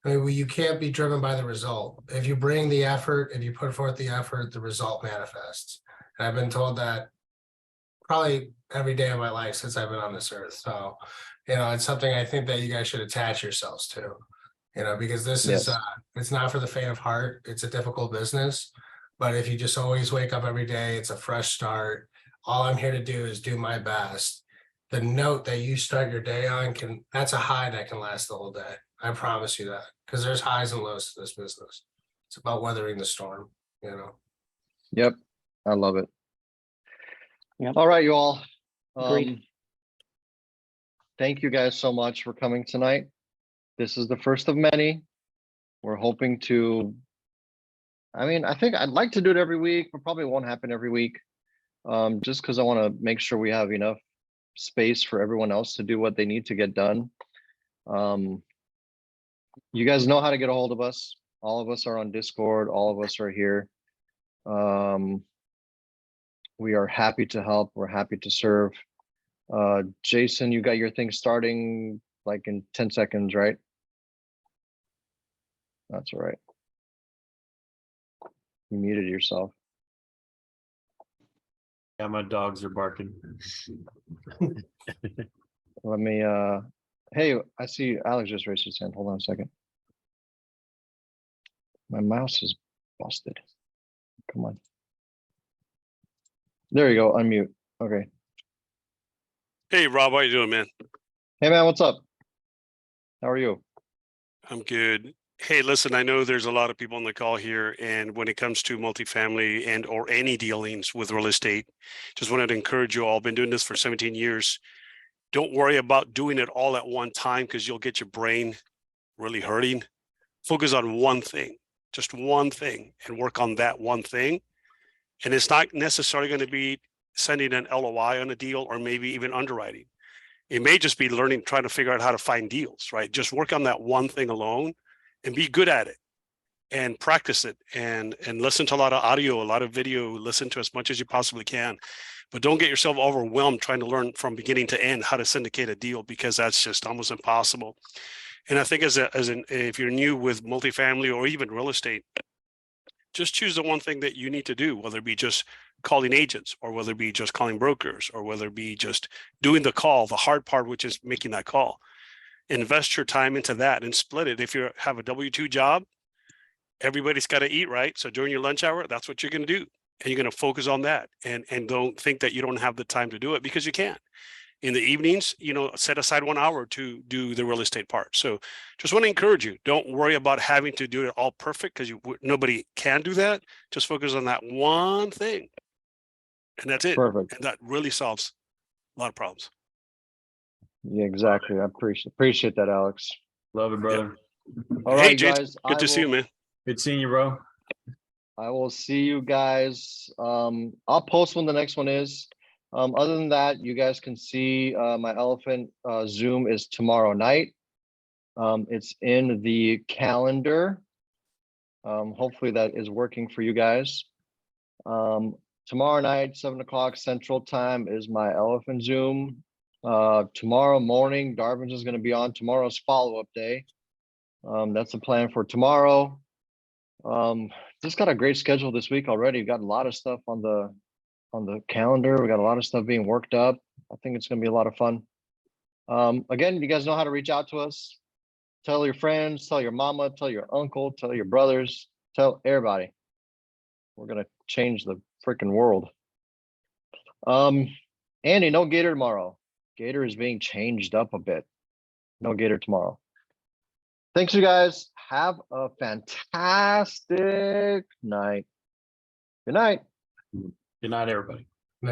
You can't be driven by the result. If you bring the effort, if you put forth the effort, the result manifests. And I've been told that probably every day of my life since I've been on this earth. So, it's something I think that you guys should attach yourselves to, because this is, it's not for the faint of heart. It's a difficult business. But if you just always wake up every day, it's a fresh start. All I'm here to do is do my best. The note that you start your day on that's a high that can last the whole day. I promise you that, because there's highs and lows to this business. It's about weathering the storm, Yep, I love it. Yep. All right, you all. Agreed. Thank you guys so much for coming tonight. This is the first of many. We're hoping to, I think I'd like to do it every week, but probably won't happen every week. Just because I want to make sure we have enough space for everyone else to do what they need to get done. You guys know how to get a hold of us. All of us are on Discord. All of us are here. We are happy to help. We're happy to serve. Jason, you got your thing starting like in 10 seconds, right? That's all right. You muted yourself. Yeah, my dogs are barking. Let me, hey, I see Alex just raised his hand. Hold on a second. My mouse is busted. Come on. There you go, unmute. Okay. Hey, Rob, how you doing, man? Hey, man, what's up? How are you? I'm good. Hey, listen, I know there's a lot of people on the call here, and when it comes to multifamily and or any dealings with real estate, just wanted to encourage you all. Been doing this for 17 years. Don't worry about doing it all at one time because you'll get your brain really hurting. Focus on one thing, just one thing, and work on that one thing. And it's not necessarily going to be sending an LOI on a deal or maybe even underwriting. It may just be trying to figure out how to find deals, right? Just work on that one thing alone and be good at it and practice it and listen to a lot of audio, a lot of video, listen to as much as you possibly can. But don't get yourself overwhelmed trying to learn from beginning to end how to syndicate a deal, because that's just almost impossible. And I think if you're new with multifamily or even real estate, just choose the one thing that you need to do, whether it be just calling agents or whether it be just calling brokers or whether it be just doing the call, the hard part, which is making that call. Invest your time into that and split it. If you have a W-2 job, everybody's got to eat, right? So during your lunch hour, that's what you're going to do. And you're going to focus on that and don't think that you don't have the time to do it, because you can. In the evenings, set aside 1 hour to do the real estate part. So just want to encourage you, don't worry about having to do it all perfect, because nobody can do that. Just focus on that one thing. And that's it. Perfect. And that really solves a lot of problems. Yeah, exactly. I appreciate that, Alex. Love it, brother. All Hey, right, Jason, guys. good to see you, man. Good seeing you, bro. I will see you guys. I'll post when the next one is. Other than that, you guys can see my elephant Zoom is tomorrow night. It's in the calendar. Hopefully that is working for you guys. tomorrow night, 7 o'clock Central Time is my Elephant Zoom. Tomorrow morning, Darvin's is going to be on tomorrow's follow-up day. That's the plan for tomorrow. Just got a great schedule this week already. We've got a lot of stuff on the calendar. We got a lot of stuff being worked up. I think it's going to be a lot of fun. Again, you guys know how to reach out to us. Tell your friends, tell your mama, tell your uncle, tell your brothers, tell everybody. We're going to change the freaking world. Andy, no Gator tomorrow. Gator is being changed up a bit. No Gator tomorrow. Thanks, you guys. Have a fantastic night. Good night. Good night, everybody.